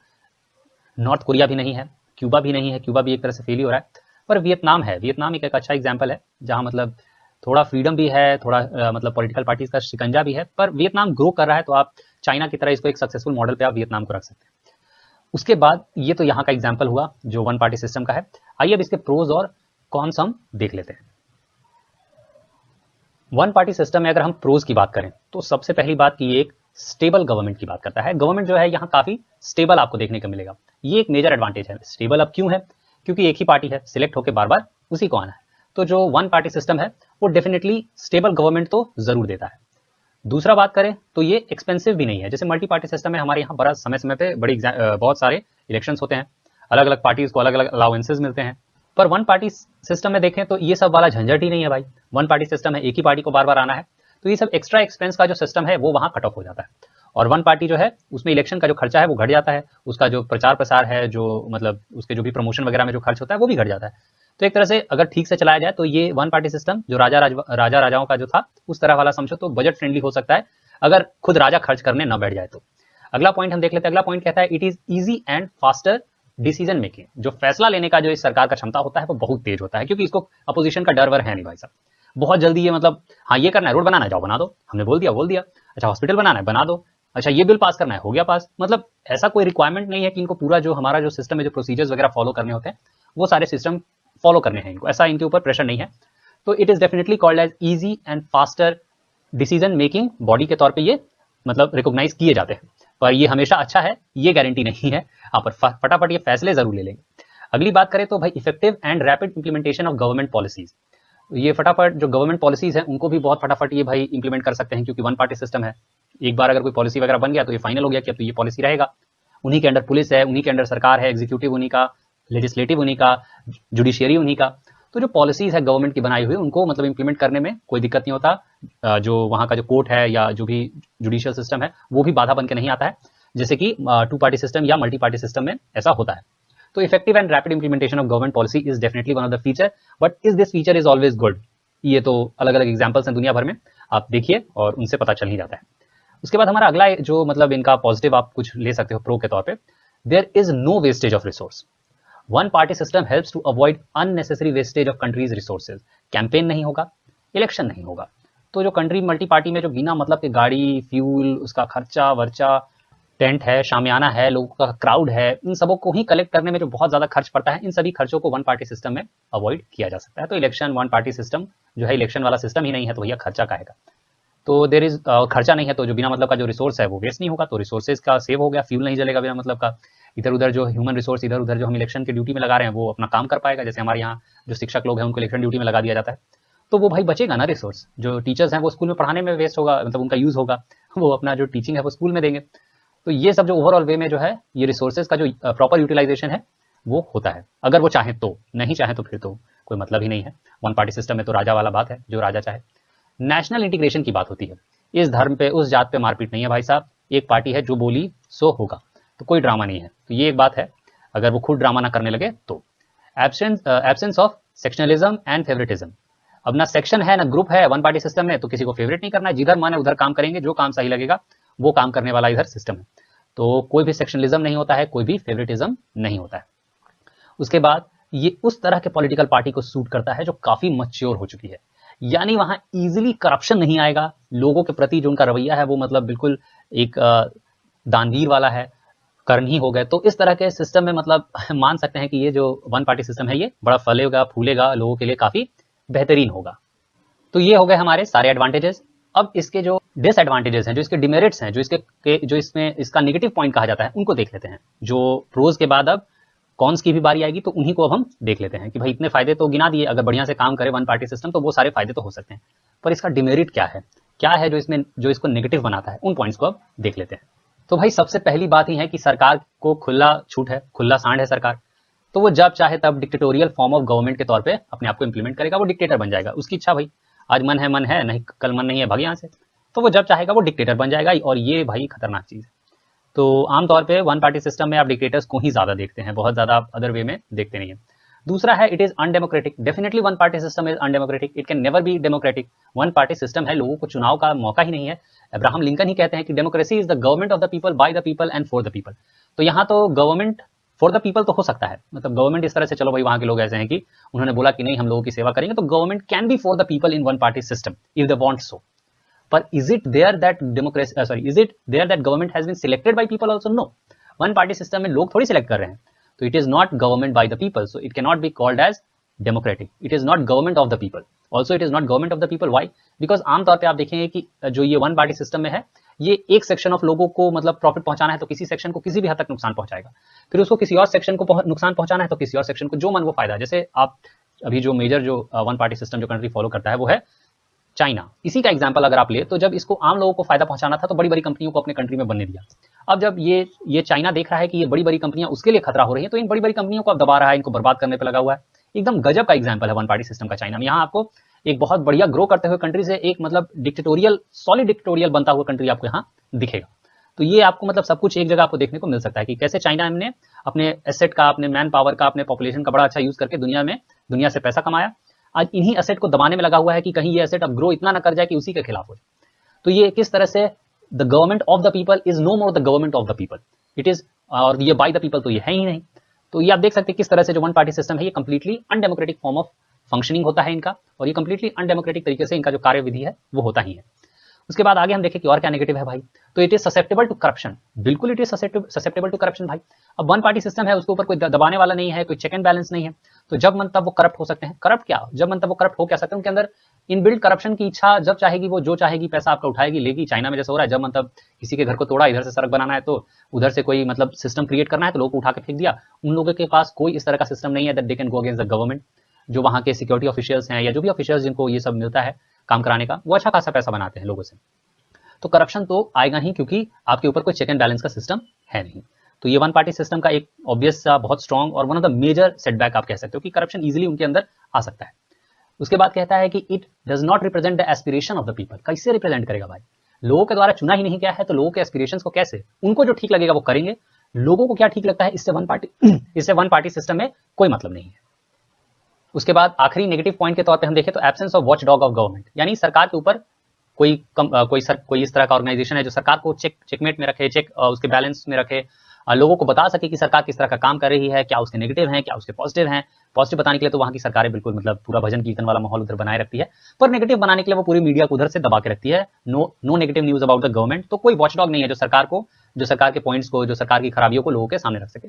Speaker 1: North Korea भी नहीं है, क्यूबा भी नहीं है, क्यूबा भी एक तरह से फेल ही हो रहा है, पर वियतनाम है। वियतनाम एक अच्छा एग्जाम्पल है जहां मतलब थोड़ा फ्रीडम भी है, थोड़ा मतलब पॉलिटिकल पार्टीज का शिकंजा भी है, पर वियतनाम ग्रो कर रहा है। तो आप चाइना की तरह इसको एक सक्सेसफुल मॉडल पे आप वियतनाम को रख सकते हैं। उसके बाद ये तो यहाँ का एग्जाम्पल हुआ जो वन पार्टी सिस्टम का है। आइए अब इसके प्रोज और कॉन्स हम देख लेते हैं। वन पार्टी सिस्टम में अगर हम प्रोज की बात करें तो सबसे पहली बात कि ये एक स्टेबल गवर्नमेंट की बात करता है। गवर्नमेंट जो है यहाँ काफी स्टेबल आपको देखने को मिलेगा, ये एक मेजर एडवांटेज है। स्टेबल अब क्यों है? क्योंकि एक ही पार्टी है, सिलेक्ट होकर बार बार उसी को आना है। तो जो वन पार्टी सिस्टम है वो डेफिनेटली स्टेबल गवर्नमेंट तो जरूर देता है। दूसरा बात करें तो ये एक्सपेंसिव भी नहीं है। जैसे मल्टी पार्टी सिस्टम में हमारे यहाँ बड़ा समय समय पे बहुत सारे इलेक्शंस होते हैं, अलग अलग पार्टीज को अलग अलग अलाउंसेस मिलते हैं, पर वन पार्टी सिस्टम में देखें तो ये सब वाला झंझट ही नहीं है भाई। वन पार्टी सिस्टम है, एक ही पार्टी को बार बार आना है, तो ये सब एक्स्ट्रा एक्सपेंस का जो सिस्टम है वो वहां कट ऑफ हो जाता है। और वन पार्टी जो है उसमें इलेक्शन का जो खर्चा है वो घट जाता है, उसका जो प्रचार प्रसार है, जो मतलब उसके जो भी प्रमोशन वगैरह में जो खर्च होता है वो भी घट जाता है। तो एक तरह से अगर ठीक से चलाया जाए तो ये वन पार्टी सिस्टम जो राजा राजाओं का जो था उस तरह वाला समझो तो बजट फ्रेंडली हो सकता है, अगर खुद राजा खर्च करने न बैठ जाए तो। अगला पॉइंट हम देख लेते हैं। अगला पॉइंट कहता है it is easy and faster decision making. जो फैसला लेने का जो इस सरकार का क्षमता होता है वो बहुत तेज होता है, क्योंकि इसको अपोजिशन का डर वर है नहीं भाई साहब। बहुत जल्दी ये मतलब हाँ ये करना है, रोड बनाना है, जाओ बना दो, हमने बोल दिया। अच्छा हॉस्पिटल बनाना है, बना दो। अच्छा ये बिल पास करना है, हो गया पास। मतलब ऐसा कोई रिक्वायरमेंट नहीं है कि इनको पूरा जो हमारा जो सिस्टम है, जो प्रोसीजर्स वगैरह फॉलो करने होते हैं वो सारे सिस्टम फॉलो करने हैं इनको, ऐसा इनके ऊपर प्रेशर नहीं है। तो it is definitely called as easy and faster decision making body के तौर पे ये मतलब रिकॉग्नाइज किए जाते हैं, पर ये हमेशा अच्छा है ये गारंटी नहीं है। आप फटाफट ये फैसले जरूर ले लेंगे। अगली बात करें तो भाई effective and rapid implementation of government policies. ये फटाफट जो गवर्नमेंट पॉलिसीज हैं उनको भी बहुत फटाफट ये भाई इंप्लीमेंट कर सकते हैं, क्योंकि वन पार्टी सिस्टम है। एक बार अगर कोई पॉलिसी वगैरह बन गया तो ये फाइनल हो गया कि अब तो ये पॉलिसी रहेगा। उन्हीं के अंडर पुलिस है, उन्हीं के अंडर सरकार है, एग्जीक्यूटिव उन्हीं का, लेजिस्लेटिव उन्हीं का, जुडिशियरी उन्हीं का। तो जो पॉलिसीज है गवर्नमेंट की बनाई हुई उनको मतलब इंप्लीमेंट करने में कोई दिक्कत नहीं होता। जो वहाँ का जो कोर्ट है या जो भी जुडिशियल सिस्टम है वो भी बाधा बन के नहीं आता है, जैसे कि टू पार्टी सिस्टम या मल्टी पार्टी सिस्टम में ऐसा होता है। तो effective and rapid implementation of government policy is definitely one of the feature, but is this feature is always good? ये तो अलग अलग एग्जाम्पल्स हैं दुनिया भर में, आप देखिए और उनसे पता चल ही जाता है। उसके बाद हमारा अगला जो मतलब इनका पॉजिटिव आप कुछ ले सकते हो प्रो के तौर पे, there is no wastage of resource. One party system helps to avoid unnecessary wastage of countries resources. Campaign नहीं होगा, इलेक्शन नहीं होगा, तो जो कंट्री मल्टी पार्टी में जो बिना मतलब के गाड़ी, फ्यूल, उसका खर्चा वर्चा, टेंट है, शामियाना है, लोगों का क्राउड है, इन सबों को ही कलेक्ट करने में जो बहुत ज्यादा खर्च पड़ता है, इन सभी खर्चों को वन पार्टी सिस्टम में अवॉइड किया जा सकता है। तो इलेक्शन वन पार्टी सिस्टम जो है इलेक्शन वाला सिस्टम ही नहीं है, तो भैया खर्चा का है। तो देर इज खर्चा नहीं है तो जो बिना मतलब का जो रिसोर्स है वो वेस्ट नहीं होगा, तो रिसोर्सेज का सेव हो गया, फ्यूल नहीं जलेगा बिना मतलब का। इधर उधर जो ह्यूमन रिसोर्स इधर उधर जो हम इलेक्शन की ड्यूटी में लगा रहे हैं वो अपना काम कर पाएगा। जैसे हमारे यहाँ जो शिक्षक लोग हैं उनको इलेक्शन ड्यूटी में लगा दिया जाता है, तो वो भाई बचेगा ना रिसोर्स। जो टीचर्स हैं वो स्कूल में पढ़ाने में वेस्ट होगा, मतलब उनका यूज होगा, वो अपना जो टीचिंग है वो स्कूल में देंगे। तो ये सब जो ओवरऑल वे में जो है ये रिसोर्सेज का जो प्रॉपर यूटिलाइजेशन है वो होता है, अगर वो चाहे तो। नहीं चाहे तो फिर तो कोई मतलब ही नहीं है। वन पार्टी सिस्टम में तो राजा वाला बात है, जो राजा चाहे। नेशनल इंटीग्रेशन की बात होती है। इस धर्म पे उस जात पे मारपीट नहीं है भाई साहब, एक पार्टी है जो बोली सो होगा, तो कोई ड्रामा नहीं है। तो ये एक बात है, अगर वो खुद ड्रामा ना करने लगे तो। Absence of sectionalism and favouritism. अब ना सेक्शन है ना ग्रुप है वन पार्टी सिस्टम में, तो किसी को फेवरेट नहीं करना है, जिधर मन है उधर काम करेंगे, जो काम सही लगेगा वो काम करने वाला इधर सिस्टम है। तो कोई भी सेक्शनलिज्म नहीं होता है, कोई भी फेवरेटिज्म नहीं होता है। उसके बाद ये उस तरह के पॉलिटिकल पार्टी को सूट करता है जो काफी मैच्योर हो चुकी है, यानी वहां इजीली करप्शन नहीं आएगा। लोगों के प्रति जो उनका रवैया है वो मतलब बिल्कुल एक दानवीर वाला है, करनी हो गए। तो इस तरह के सिस्टम में मतलब मान सकते हैं कि ये जो वन पार्टी सिस्टम है ये बड़ा फलेगा फूलेगा, लोगों के लिए काफी बेहतरीन होगा। तो ये हो गए हमारे सारे एडवांटेजेस। अब इसके जो डिसएडवांटेजेस हैं, जो इसके डिमेरिट्स हैं, जो इसमें इसका नेगेटिव पॉइंट कहा जाता है, उनको देख लेते हैं। जो प्रोज के बाद अब कॉन्स की भी बारी आएगी तो उन्हीं को अब हम देख लेते हैं कि भाई इतने फायदे तो गिना दिए, अगर बढ़िया से काम करे वन पार्टी सिस्टम तो वो सारे फायदे तो हो सकते हैं, पर इसका डिमेरिट क्या है जो इसको नेगेटिव बनाता है, उन पॉइंट्स को अब देख लेते हैं। तो भाई सबसे पहली बात ही है कि सरकार को खुला छूट है, खुला सांड है सरकार, तो वो जब चाहे तब डिक्टेटोरियल फॉर्म ऑफ गवर्नमेंट के तौर पे अपने आप को इंप्लीमेंट करेगा, वो डिक्टेटर बन जाएगा, उसकी इच्छा भाई, आज मन है नहीं, कल मन नहीं है भाग यहाँ से, तो वो जब चाहेगा वो डिक्टेटर बन जाएगा, और ये भाई खतरनाक चीज है। तो आमतौर पे वन पार्टी सिस्टम में आप डिक्टेटर्स को ही ज्यादा देखते हैं, बहुत ज्यादा आप अदर वे में देखते नहीं है। दूसरा है it is undemocratic, definitely one party system is undemocratic, it can never be democratic. One party system है, लोगों को चुनाव का मौका ही नहीं है। अब्राहम लिंकन ही कहते हैं कि democracy is the government of the people, bye the people and for the people. तो यहाँ तो गवर्नमेंट फॉर द पीपल तो हो सकता है, मतलब गवर्नमेंट इस तरह से, चलो भाई वहां के लोग ऐसे हैं कि उन्होंने बोला कि नहीं हम लोगों की सेवा करेंगे, तो government can be for the people in one party system if they want so. पर is it there that government has been selected by people also? No, one party system में लोग थोड़ी सिलेक्ट कर रहे हैं, तो it is not government by the people, so it can not be called as democratic. It is not government of the people, also it is not government of the people. Y? Because आमतौर पर आप देखेंगे कि जो ये one party system में है, ये एक सेक्शन ऑफ लोगों को मतलब प्रॉफिट पहुंचाना है तो किसी सेक्शन को किसी भी हद तक नुकसान पहुंचाएगा, फिर उसको किसी और सेक्शन को नुकसान पहुंचाना है तो किसी और सेक्शन को जो मन वो फायदा। जैसे आप अभी जो मेजर जो वन पार्टी सिस्टम जो कंट्री फॉलो करता है वो है चाइना। इसी का एग्जांपल अगर आप ले तो जब इसको आम लोगों को फायदा पहुंचाना था तो बड़ी बड़ी कंपनियों को अपने कंट्री में बनने दिया। अब जब ये चाइना देख रहा है कि ये बड़ी बड़ी कंपनियां उसके लिए खतरा हो रही है, तो इन बड़ी बड़ी कंपनियों को अब दबा रहा है, इनको बर्बाद करने पर लगा हुआ है। एकदम गजब का एग्जाम्पल है वन पार्टी सिस्टम का चाइना में। यहाँ आपको एक बहुत बढ़िया ग्रो करते हुए कंट्री से एक मतलब डिक्टेटोरियल, सॉलिड डिक्टेटोरियल बनता हुआ कंट्री आपको यहाँ दिखेगा। तो ये आपको मतलब सब कुछ एक जगह आपको देखने को मिल सकता है कि कैसे चाइना ने अपने एसेट का, अपने मैन पावर का, अपने पॉपुलेशन का बड़ा अच्छा यूज करके दुनिया से पैसा कमाया। आज इन्हीं एसेट को दबाने में लगा हुआ है कि कहीं ये एसेट अब ग्रो इतना ना कर जाए कि उसी के खिलाफ हो जाए। तो ये किस तरह से the government of the people is no more the government of the people, it is, और ये बाय द पीपल तो ये है ही नहीं। तो ये आप देख सकते हैं किस तरह से जो वन पार्टी सिस्टम है ये completely undemocratic form of functioning होता है इनका, और ये कंप्लीटली अनडेमोक्रेटिक तरीके से इनका जो कार्यविधि है वो होता ही है। उसके बाद आगे हम देखें कि और क्या नेगेटिव है भाई, तो it is susceptible to corruption. बिल्कुल it is susceptible to corruption भाई। अब वन पार्टी सिस्टम है, उसके ऊपर कोई दबाने वाला नहीं है, कोई चेक एंड बैलेंस नहीं है, तो जब मन तब वो करप्ट हो सकते हैं। करप्ट क्या, जब मन तब वो करप्ट हो क्या सकते हैं, उनके अंदर इनबिल्ट करप्शन की इच्छा, जब चाहेगी वो जो चाहेगी पैसा आपका उठाएगी लेगी। चाइना में जैसे हो रहा है, जब मतलब किसी के घर को तोड़ा, इधर से सड़क बनाना है तो उधर से कोई मतलब सिस्टम क्रिएट करना है तो लोग उठा के फेंक दिया। उन लोगों के पास कोई इस तरह का सिस्टम नहीं है that they can go against the government. जो वहाँ के सिक्योरिटी ऑफिशियल्स हैं या जो भी ऑफिशियल्स जिनको ये सब मिलता है काम कराने का, वो अच्छा खासा पैसा बनाते हैं लोगों से। तो करप्शन तो आएगा ही, क्योंकि आपके ऊपर कोई चेक एंड बैलेंस का सिस्टम है नहीं। तो ये वन पार्टी सिस्टम का एक ऑब्वियस सा बहुत स्ट्रॉन्ग और one of the major setback आप कह सकते हो कि करप्शन इजीली उनके अंदर आ सकता है। उसके बाद कहता है कि it does not represent the aspiration of the people. कैसे रिप्रेजेंट करेगा भाई, लोगों के द्वारा चुना ही नहीं गया है, तो लोगों के एस्पिरेशंस को कैसे, उनको जो ठीक लगेगा वो करेंगे, लोगों को क्या ठीक लगता है इससे वन पार्टी सिस्टम में कोई मतलब नहीं है। उसके बाद आखिरी नेगेटिव पॉइंट के तौर पे हम देखें तो absence of watch dog of government, यानी सरकार के ऊपर कोई इस तरह का ऑर्गेनाइजेशन है जो सरकार को चेकमेट में रखे, उसके बैलेंस में रखे, लोगों को बता सके कि सरकार किस तरह का काम कर रही है, क्या उसके नेगेटिव हैं, क्या उसके पॉजिटिव हैं। पॉजिटिव बताने के लिए तो वहाँ की सरकारें बिल्कुल मतलब पूरा भजन कीर्तन वाला माहौल उधर बनाए रखती है, पर नेगेटिव बनाने के लिए वो पूरी मीडिया को उधर से दबा के रखती है। No negative news about the government. तो कोई वॉचडॉग नहीं है जो सरकार के पॉइंट्स को, जो सरकार की खराबियों को लोगों के सामने रख सके।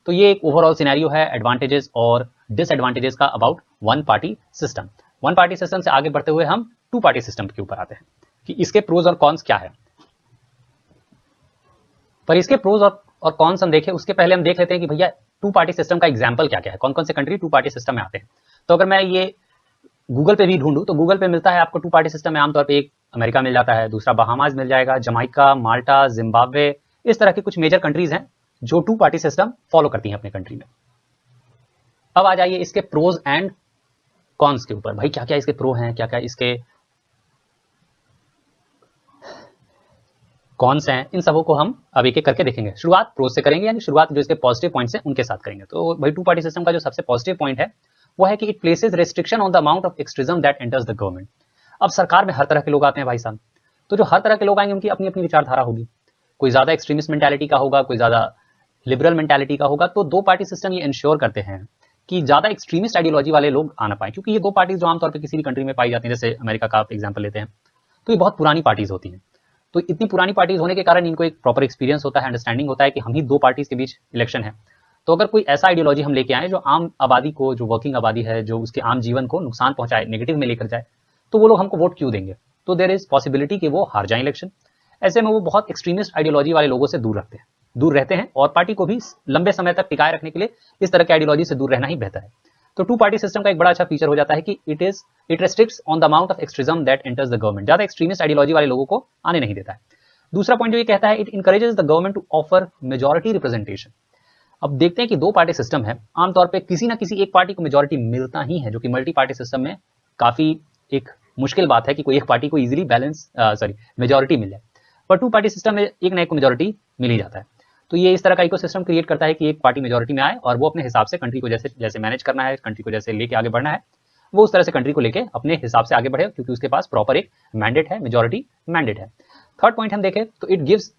Speaker 1: तो ये एक ओवरऑल सिनेरियो है एडवांटेजेस और डिसएडवांटेजेस का about one party system. One party system से आगे बढ़ते हुए हम टू पार्टी सिस्टम के ऊपर आते हैं कि इसके प्रोज और कॉन्स क्या है। पर इसके प्रोज और कॉन्स हम देखें उसके पहले हम देख लेते हैं कि भैया टू पार्टी सिस्टम का एग्जाम्पल क्या क्या है, कौन कौन से कंट्री टू पार्टी सिस्टम में आते हैं। तो अगर मैं ये गूगल पे भी ढूंढूं तो गूगल पे मिलता है आपको टू पार्टी सिस्टम में आमतौर पे एक अमेरिका मिल जाता है, दूसरा बहामास मिल जाएगा, जमाइका, माल्टा, जिम्बाब्वे, इस तरह के कुछ मेजर कंट्रीज हैं जो टू पार्टी सिस्टम फॉलो करती हैं अपने कंट्री में। अब आ जाइए इसके प्रोज एंड कॉन्स के ऊपर, भाई क्या क्या इसके प्रो हैं, क्या क्या इसके कॉन्स हैं, इन सबों को हम अब एक एक करके देखेंगे। शुरुआत प्रोज से करेंगे, यानी शुरुआत जो इसके पॉजिटिव पॉइंट्स हैं उनके साथ करेंगे। तो भाई टू पार्टी सिस्टम का जो सबसे पॉजिटिव पॉइंट है वो है कि it places restriction on the amount of extremism that enters the government. अब सरकार में हर तरह के लोग आते हैं भाई साहब, तो जो हर तरह के लोग आएंगे उनकी अपनी अपनी विचारधारा होगी, कोई ज्यादा एक्सट्रीमिस्ट मेंटालिटी का होगा, कोई ज्यादा लिबरल मेंटालिटी का होगा। तो दो पार्टी सिस्टम ये इंश्योर करते हैं कि ज्यादा एक्सट्रीमिस्ट आइडियोलॉजी वाले लोग आना पाए, क्योंकि ये दो पार्टीज जो आमतौर पर किसी भी कंट्री में पाई जाती हैं, जैसे अमेरिका का आप एग्जाम्पल लेते हैं, तो ये बहुत पुरानी पार्टीज होती हैं। तो इतनी पुरानी पार्टीज होने के कारण इनको एक प्रॉपर एक्सपीरियंस होता है, अंडरस्टैंडिंग होता है कि हम ही दो पार्टीज के बीच इलेक्शन है। तो अगर कोई ऐसा आइडियोलॉजी हम लेके आए जो आम आबादी को, जो वर्किंग आबादी है, जो उसके आम जीवन को नुकसान पहुंचाए, नेगेटिव में लेकर जाए, तो वो लोग हमको वोट क्यों देंगे। तो देयर इज पॉसिबिलिटी कि वो हार जाए इलेक्शन। ऐसे में वो बहुत एक्सट्रीमिस्ट आइडियोलॉजी वाले लोगों से दूर रखते हैं। दूर रहते हैं और पार्टी को भी लंबे समय तक टिकाए रखने के लिए इस तरह की आइडियोलॉजी से दूर रहना ही बेहतर है। तो टू पार्टी सिस्टम का एक बड़ा अच्छा फीचर हो जाता है कि it restricts on the amount of extremism that enters the government, ज्यादा एक्सट्रीमिस्ट आइडियोलॉजी वाले लोगों को आने नहीं देता है। दूसरा पॉइंट जो ये कहता है, it encourages the government to offer majority representation. अब देखते हैं कि दो पार्टी सिस्टम है, आमतौर पे किसी ना किसी एक पार्टी को मेजॉरिटी मिलता ही है, जो कि मल्टी पार्टी सिस्टम में काफी एक मुश्किल बात है कि कोई एक पार्टी को इजीली मेजॉरिटी मिल जाए। पर टू पार्टी सिस्टम में एक ना एक को मेजॉरिटी मिल ही जाता है। तो ये इस तरह का इकोसिस्टम क्रिएट करता है कि एक पार्टी मेजॉरिटी में आए और वो अपने हिसाब से कंट्री को जैसे मैनेज करना है, कंट्री को जैसे लेके आगे बढ़ना है, वो उस तरह से कंट्री को लेके अपने हिसाब से आगे बढ़े, क्योंकि उसके पास प्रॉपर एक मैंडेट है, मेजॉरिटी मैंडेट है। थर्ड पॉइंट हम देखें तो it gives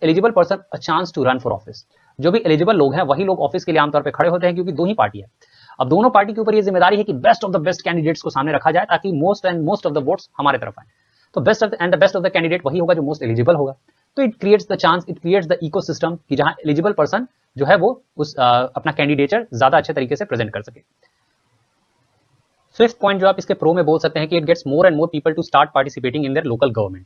Speaker 1: eligible person a chance to run for office. जो भी एलिजिबल लोग हैं वही लोग ऑफिस के लिए आमतौर पर खड़े होते हैं, क्योंकि दो ही पार्टी है। अब दोनों पार्टी के ऊपर ये जिम्मेदारी है कि best of the best candidates को सामने रखा जाए, ताकि मोस्ट ऑफ द वोट्स हमारे तरफ आए। तो बेस्ट ऑफ द कैंडिडेट वही होगा जो मोस्ट एलिजिबल होगा। तो इट क्रिएट्स द इकोसिस्टम कि जहां एलिजिबल पर्सन जो है वो अपना कैंडिडेचर ज्यादा अच्छे तरीके से प्रेजेंट कर सके। फिफ्थ पॉइंट जो आप इसके प्रो में बोल सकते हैं कि it gets more and more people to start participating in their local government.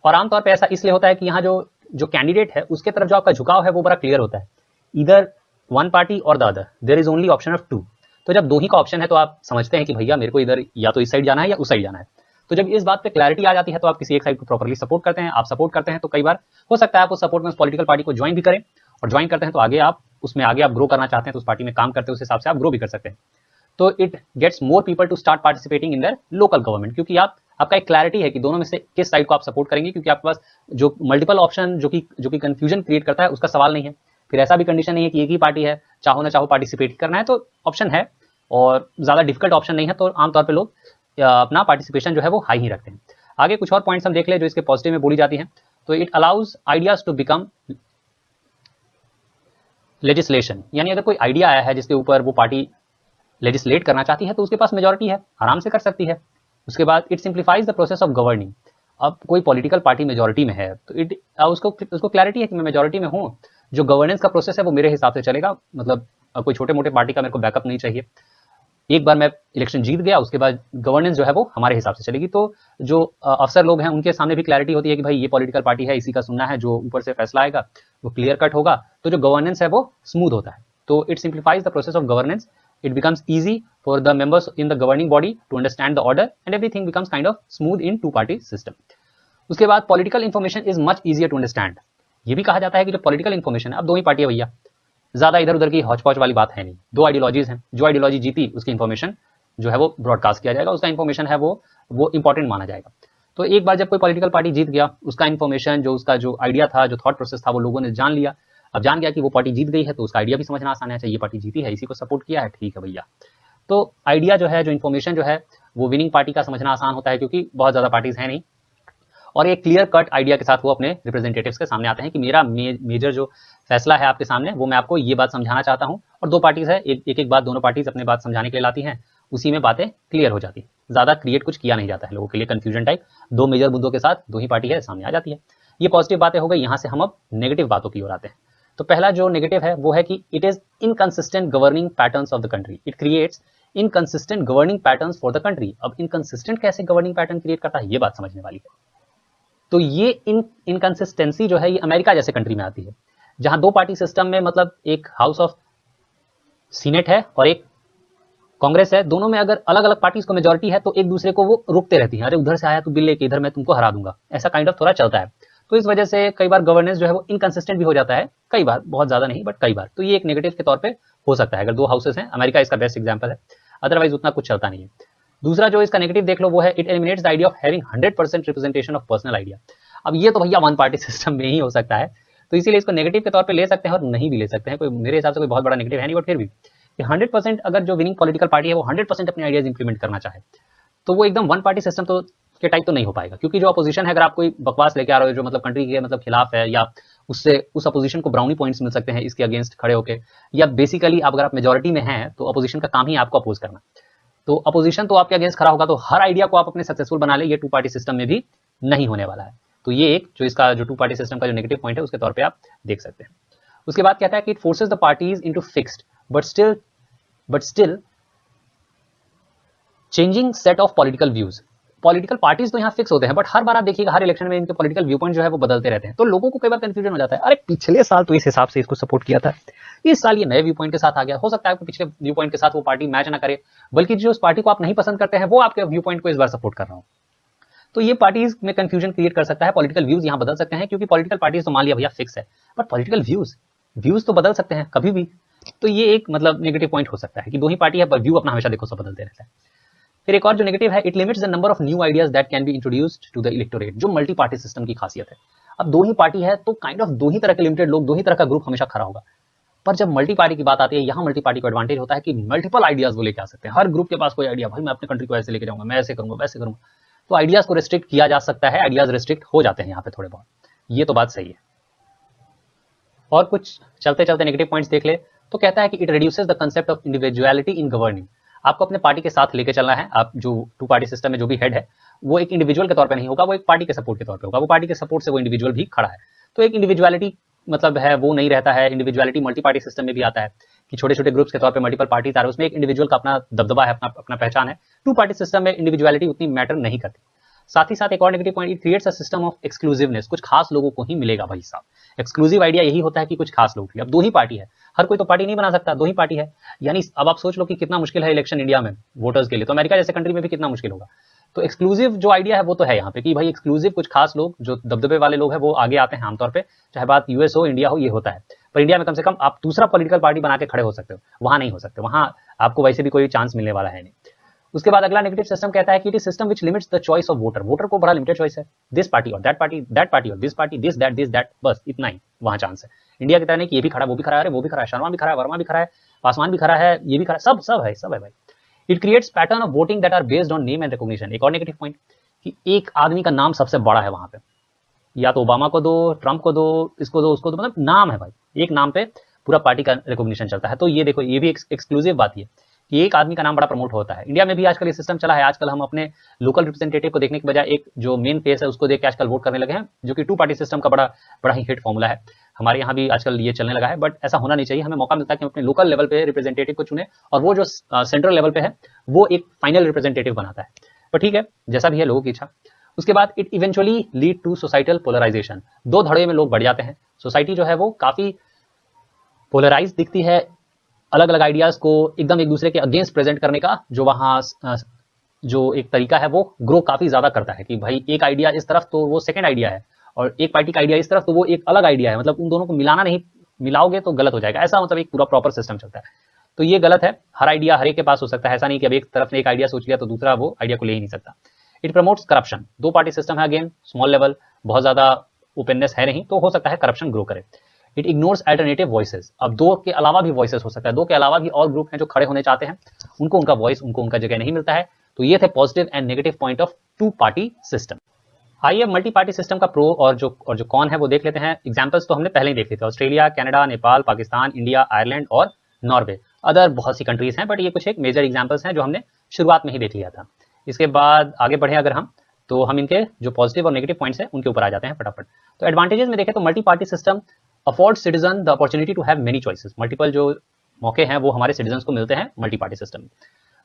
Speaker 1: और आमतौर पर ऐसा इसलिए होता है कि यहाँ जो कैंडिडेट है उसके तरफ जो आपका झुकाव है वो बड़ा क्लियर होता है, इधर वन पार्टी और the other, there is only option of two. तो जब दो ही का ऑप्शन है तो आप समझते हैं कि भैया मेरे को इधर या तो इस साइड जाना है या उस साइड जाना है। तो जब इस बात पे क्लैरिटी आ जाती है तो आप किसी एक साइड को प्रॉपर्ली सपोर्ट करते हैं। आप सपोर्ट करते हैं तो कई बार हो सकता है आप उस सपोर्ट में उस पॉलिटिकल पार्टी को ज्वाइन भी करें, और ज्वाइन करते हैं तो आगे आप ग्रो करना चाहते हैं तो उस पार्टी में काम करते हैं, उस हिसाब से आप ग्रो भी कर सकते हैं। तो it gets more people to start participating in their local government, क्योंकि आपका एक क्लैरिटी है कि दोनों में से किस साइड को आप सपोर्ट करेंगे, क्योंकि आपके पास जो मल्टीपल ऑप्शन जो कि कंफ्यूजन क्रिएट करता है उसका सवाल नहीं है। फिर ऐसा भी कंडीशन नहीं है कि एक ही पार्टी है, चाहो ना चाहो पार्टिसिपेट करना है, तो ऑप्शन है और ज्यादा डिफिकल्ट ऑप्शन नहीं है। तो आमतौर पर लोग अपना पार्टिसिपेशन जो है वो हाई ही रखते हैं। आगे कुछ और पॉइंट्स हम देख ले जो इसके पॉजिटिव में बोली जाती हैं। तो it allows ideas to become legislation, यानी अगर कोई आइडिया आया है जिसके ऊपर वो पार्टी लेजिस्लेट करना चाहती है तो उसके पास मेजॉरिटी है, आराम से कर सकती है। उसके बाद it simplifies the process of governing. अब कोई पॉलिटिकल पार्टी मेजॉरिटी में है तो उसको क्लैरिटी है कि मैं मेजॉरिटी में हूँ, जो गवर्नेंस का प्रोसेस है वो मेरे हिसाब से चलेगा, मतलब कोई छोटे मोटे पार्टी का मेरे को बैकअप नहीं चाहिए। एक बार मैं इलेक्शन जीत गया उसके बाद गवर्नेंस जो है वो हमारे हिसाब से चलेगी। तो जो अफसर लोग हैं उनके सामने भी क्लैरिटी होती है कि भाई ये पॉलिटिकल पार्टी है, इसी का सुनना है, जो ऊपर से फैसला आएगा वो क्लियर कट होगा, तो जो गवर्नेंस है वो स्मूथ होता है। तो it simplifies the process of governance, it becomes easy for the members in the governing body to understand the order and everything becomes kind of smooth in two party system. उसके बाद political information is much easier to understand. ये भी कहा जाता है कि जो political information है, अब दो ही पार्टी है भैया, ज्यादा इधर उधर की हौच पौच वाली बात है नहीं, दो आइडियोलॉजीज हैं, जो आइडियोलॉजी जीती उसकी इन्फॉर्मेशन जो है वो ब्रॉडकास्ट किया जाएगा, उसका इन्फॉर्मेशन है वो इंपॉर्टेंट माना जाएगा। तो एक बार जब कोई पॉलिटिकल पार्टी जीत गया, उसका इन्फॉर्मेशन उसका जो आइडिया था, जो थॉट प्रोसेस था, वो लोगों ने जान लिया। अब जान गया कि वो पार्टी जीत गई है तो उसका आइडिया भी समझना आसान है, ये पार्टी जीती है, इसी को सपोर्ट किया है, ठीक है भैया। तो आइडिया जो है, जो इन्फॉर्मेशन जो है वो विनिंग पार्टी का समझना आसान होता है, क्योंकि बहुत ज्यादा पार्टीज है नहीं, और एक क्लियर कट आइडिया के साथ वो अपने रिप्रेजेंटेटिव्स के सामने आते हैं कि मेरा मेजर जो फैसला है आपके सामने, वो मैं आपको ये बात समझाना चाहता हूँ। और दो पार्टीज है, एक बात दोनों पार्टीज अपने बात समझाने के लिए लाती हैं, उसी में बातें क्लियर हो जाती है, ज्यादा क्रिएट कुछ किया नहीं जाता है लोगों के लिए कंफ्यूजन टाइप। दो मेजर मुद्दों के साथ दो ही पार्टी है सामने आ जाती है। ये पॉजिटिव बातें हो गई। यहाँ से हम अब नेगेटिव बातों की ओर आते हैं। तो पहला जो नेगेटिव है वो है कि it is inconsistent governing patterns of the country, it creates inconsistent governing patterns for the country. अब इनकंसिस्टेंट कैसे गवर्निंग पैटर्न क्रिएट करता है, ये बात समझने वाली है। तो ये इनकंसिस्टेंसी जो है ये अमेरिका जैसे कंट्री में आती है, जहां दो पार्टी सिस्टम में मतलब एक हाउस ऑफ सीनेट है और एक कांग्रेस है, दोनों में अगर अलग अलग पार्टीज को मेजॉरिटी है तो एक दूसरे को वो रोकते रहती है, अरे उधर से आया तू बिल लेके, इधर मैं तुमको हरा दूंगा, ऐसा काइंड ऑफ थोड़ा चलता है। तो इस वजह से कई बार गवर्नेंस जो है वो इनकंसिस्टेंट भी हो जाता है, कई बार, बहुत ज्यादा नहीं बट कई बार। तो ये एक नेगेटिव के तौर पे हो सकता है अगर दो हाउसेस हैं। अमेरिका इसका बेस्ट एग्जांपल है, अदरवाइज उतना कुछ चलता नहीं है। दूसरा जो इसका नेगेटिव देख लो वो है it eliminates the idea of having 100% representation of personal idea. अब ये तो भैया वन पार्टी सिस्टम में ही हो सकता है, तो इसीलिए इसको नेगेटिव के तौर पे ले सकते हैं और नहीं भी ले सकते हैं। कोई मेरे हिसाब से कोई बहुत बड़ा नेगेटिव है नहीं, बट फिर भी 100% अगर जो विनिंग पॉलिटिकल पार्टी है वो 100% अपने आइडियाज इंप्लीमेंट करना चाहे तो वो एकदम वन पार्टी सिस्टम तो के टाइप तो नहीं हो पाएगा, क्योंकि जो अपोजिशन है, अगर आप कोई बकवास लेके आ रहे हो जो मतलब कंट्री के मतलब खिलाफ है, या उससे उस अपोजिशन को ब्राउनी पॉइंट्स मिल सकते हैं इसके अगेंस्ट खड़े होके, या बेसिकली अगर आप मेजोरिटी में हैं तो अपोजिशन का काम ही आपको अपोज करना, तो अपोजिशन तो आपके अगेंस्ट खड़ा होगा, तो हर आइडिया को आप अपने सक्सेसफुल बना ले, ये टू पार्टी सिस्टम में भी नहीं होने वाला है। तो ये एक जो इसका जो टू पार्टी सिस्टम का जो नेगेटिव पॉइंट है उसके तौर पे आप देख सकते हैं। उसके बाद कहता है कि it forces the parties into fixed but still changing set of political views. Political parties तो यहाँ फिक्स होते हैं, बट हर बार आप देखिएगा हर इलेक्शन में इनके पॉलिटिकल व्यू पॉइंट जो है वो बदलते रहते हैं, तो लोगों को कई बार कंफ्यूजन हो जाता है, अरे पिछले साल तो इस हिसाब से इसको सपोर्ट किया था, इस साल ये नए व्यू पॉइंट के साथ आ गया। हो सकता है कि पिछले व्यू पॉइंट के साथ वो पार्टी मैच ना करे, बल्कि जो उस पार्टी को आप नहीं पसंद करते हैं वो आपके व्यू पॉइंट को इस बार सपोर्ट कर रहा हो। तो ये पार्टीज में कंफ्यूजन क्रिएट कर सकता है, पॉलिटिकल व्यूज यहाँ बदल सकते हैं, क्योंकि पॉलिटिकल पार्टीज तो मान लिया भैया फिक्स है, बट पॉलिटिकल व्यूज तो बदल सकते हैं कभी भी। तो ये एक मतलब नेगेटिव पॉइंट हो सकता है कि दो ही पार्टी है पर व्यू अपना हमेशा देखो सब बदलते रहता है। फिर एक और जो नेगेटिव है, it limits the number of new ideas that can be introduced to the electorate, जो मल्टी पार्टी सिस्टम की खासियत है। अब दो ही पार्टी है तो काइंड ऑफ दो ही तरह के लिमिटेड लोग, दो ही तरह का ग्रुप हमेशा खड़ा होगा, पर जब मल्टी पार्टी की बात आती है, यहाँ मल्टी पार्टी को एडवांटेज होता है कि मल्टीपल आइडियाज वो लेके आ सकते हैं। हर ग्रुप के पास कोई आइडिया, भाई मैं अपने कंट्री को ऐसे लेके जाऊंगा, मैं ऐसे करूंगा वैसे करूंगा, तो आइडियाज को रिस्ट्रिक्ट किया जा सकता है, आइडियाज रिस्ट्रिक्ट हो जाते हैं यहाँ पे थोड़े बहुत, ये तो बात सही है। और कुछ चलते चलते नेगेटिव पॉइंट्स देख ले तो कहता है कि it reduces the concept of individuality in governing. आपको अपने पार्टी के साथ लेके चलना है, आप जो टू पार्टी सिस्टम में जो भी हेड है वो एक इंडिविजुअल के तौर पे नहीं होगा, वो एक पार्टी के सपोर्ट के तौर पे होगा, वो पार्टी के सपोर्ट से वो इंडिविजुअल भी खड़ा है, तो एक इंडिविजुअलिटी मतलब है वो नहीं रहता है। इंडिविजुअलिटी मल्टी पार्टी सिस्टम में भी आता है कि छोटे छोटे ग्रुप्स के तौर पे मल्टीपल पार्टीज आ रहे हैं, उसमें एक इंडिविजुअल का अपना दबदबा है, अपना पहचान है। टू पार्टी सिस्टम में इंडिविजुअलिटी उतनी मैटर नहीं करती। साथ ही साथ एक और negative point, it creates a system of exclusiveness, कुछ खास लोगों को ही मिलेगा भाई साहब। एक्सक्लूसिव आइडिया यही होता है कि कुछ खास लोग, अब दो ही पार्टी है, हर कोई तो पार्टी नहीं बना सकता, दो ही पार्टी है, यानी अब आप सोच लो कि कितना मुश्किल है इलेक्शन इंडिया में वोटर्स के लिए, तो अमेरिका जैसे कंट्री में भी कितना मुश्किल होगा। तो एक्सक्लूसिव जो आइडिया है वो तो है यहाँ पे कि भाई एक्सक्लूसिव कुछ खास लोग जो दबदबे वाले लोग हैं वो आगे आते हैं आमतौर पे, चाहे बात यूएस हो इंडिया हो, ये होता है। पर इंडिया में कम से कम आप दूसरा पॉलिटिकल पार्टी बना के खड़े हो सकते हो, वहां नहीं हो सकते, वहां आपको वैसे भी कोई चांस मिलने वाला है नहीं। उसके बाद अगला नेगेटिव सिस्टम कहता है कि it is system which limits the choice of voter, voter को बड़ा लिमिटेड चॉइस है, दिस पार्टी और दैट पार्टी, दैट पार्टी और दिस पार्टी, दिस दैट, बस इतना ही वहां चांस है। इंडिया की तरह नहीं कि ये भी खड़ा वो भी खड़ा है, वो भी खड़ा है, शर्मा भी खड़ा है, वर्मा भी खड़ा है, पासवान भी खड़ा है, ये भी खड़ा है, सब है भाई। It creates pattern of voting that are based on name and recognition. एक और नेगेटिव पॉइंट कि एक आदमी का नाम सबसे बड़ा है वहां पे, या तो ओबामा को दो, ट्रंप को दो, इसको दो, उसको दो, मतलब नाम है भाई, एक नाम पे पूरा पार्टी का रिकॉग्निशन चलता है। तो ये देखो ये भी एक्सक्लूसिव बात है कि एक आदमी का नाम बड़ा प्रमोट होता है। इंडिया में भी आजकल ये सिस्टम चला है, आजकल हम अपने लोकल रिप्रेजेंटेटिव को देखने के बजाय एक जो मेन फेस है उसको देख के आजकल वोट करने लगे हैं, जो कि टू पार्टी सिस्टम का बड़ा ही हिट फॉर्मूला है। हमारे यहाँ भी आजकल ये चलने लगा है, बट ऐसा होना नहीं चाहिए। हमें मौका मिलता है कि हम अपने लोकल लेवल पे रिप्रेजेंटेटिव को चुने और वो जो सेंट्रल लेवल पे है वो एक फाइनल रिप्रेजेंटेटिव बनाता है। पर ठीक है, जैसा भी है लोगों की इच्छा। उसके बाद it eventually lead to societal polarisation, दो धड़े में लोग बढ़ जाते हैं, सोसाइटी जो है वो काफी पोलराइज दिखती है, अलग अलग आइडियाज को एकदम एक दूसरे के अगेंस्ट प्रेजेंट करने का जो वहां जो एक तरीका है वो ग्रो काफी ज्यादा करता है कि भाई एक आइडिया इस तरफ तो वो सेकंड आइडिया है, और एक पार्टी का आइडिया इस तरफ तो वो एक अलग आइडिया है, मतलब उन दोनों को मिलाना नहीं, मिलाओगे तो गलत हो जाएगा, ऐसा मतलब एक पूरा प्रॉपर सिस्टम चलता है। तो ये गलत है, हर आइडिया हर एक के पास हो सकता है, ऐसा नहीं कि अब एक तरफ ने एक आइडिया सोच लिया तो दूसरा वो आइडिया को ले ही नहीं सकता। इट प्रमोट्स करप्शन, दो पार्टी सिस्टम है, अगेन स्मॉल लेवल, बहुत ज्यादा ओपननेस है नहीं, तो हो सकता है करप्शन ग्रो करे। इट इग्नोर्स अल्टरनेटिव वॉइसेस, अब दो के अलावा भी वॉइसेस हो सकता है, दो के अलावा भी और ग्रुप हैं जो खड़े होने चाहते हैं, उनको उनका वॉइस, उनको उनका जगह नहीं मिलता है। तो ये थे positive and negative point of two party system. आइए मल्टी पार्टी सिस्टम का प्रो और जो कॉन है वो देख लेते हैं। एग्जांपल्स तो हमने पहले ही देख लिए थे, Australia, Canada, Nepal, Pakistan, India, Ireland और नॉर्वे, अदर बहुत सी कंट्रीज हैं, बट ये कुछ एक मेजर एग्जांपल्स हैं जो हमने शुरुआत में ही देख लिया था। इसके बाद आगे बढ़े अगर हम, तो हम इनके जो पॉजिटिव और नेगेटिव पॉइंट्स हैं उनके ऊपर आ जाते हैं फटाफट। तो एडवांटेजेस में देखें तो multi party system afford citizen the opportunity to have many choices, multiple जो मौके हैं वो हमारे सिटीजन को मिलते हैं मल्टी पार्टी सिस्टम में।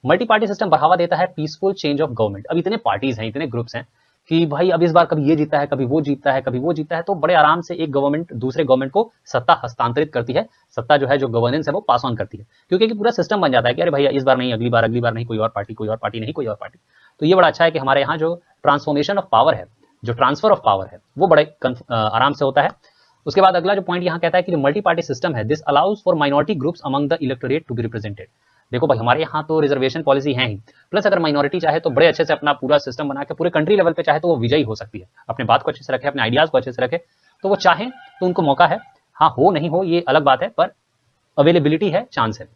Speaker 1: मल्टी पार्टी सिस्टम बढ़ावा देता है पीसफुल चेंज ऑफ गवर्नमेंट। अब इतने पार्टीज हैं, इतने ग्रुप्स हैं कि भाई अब इस बार कभी ये जीता है, कभी वो जीतता है, कभी वो जीतता है, तो बड़े आराम से एक गवर्नमेंट दूसरे गवर्नमेंट को सत्ता हस्तांतरित करती है, सत्ता जो है जो गवर्नेंस है वो पास ऑन करती है, क्योंकि पूरा सिस्टम बन जाता है कि अरे भैया इस बार नहीं, अगली बार नहीं, कोई और पार्टी नहीं, कोई और पार्टी। तो ये बड़ा अच्छा है कि हमारे यहाँ जो ट्रांसफॉर्मेशन ऑफ पावर है, जो ट्रांसफर ऑफ पावर है वो बड़े आराम से होता है। उसके बाद अगला जो पॉइंट यहाँ कहता है कि जो मल्टी पार्टी सिस्टम है, this allows for minority groups among the electorate to be represented. देखो भाई हमारे यहाँ तो रिजर्वेशन पॉलिसी है ही, प्लस अगर माइनॉरिटी चाहे तो बड़े अच्छे से अपना पूरा सिस्टम बना के पूरे कंट्री लेवल पे चाहे तो वो विजयी हो सकती है, अपने बात को अच्छे से रखे, अपने आइडियाज को अच्छे से रखे, तो वो चाहे तो उनको मौका है। हाँ हो नहीं हो ये अलग बात है, पर अवेलेबिलिटी है, चांस है।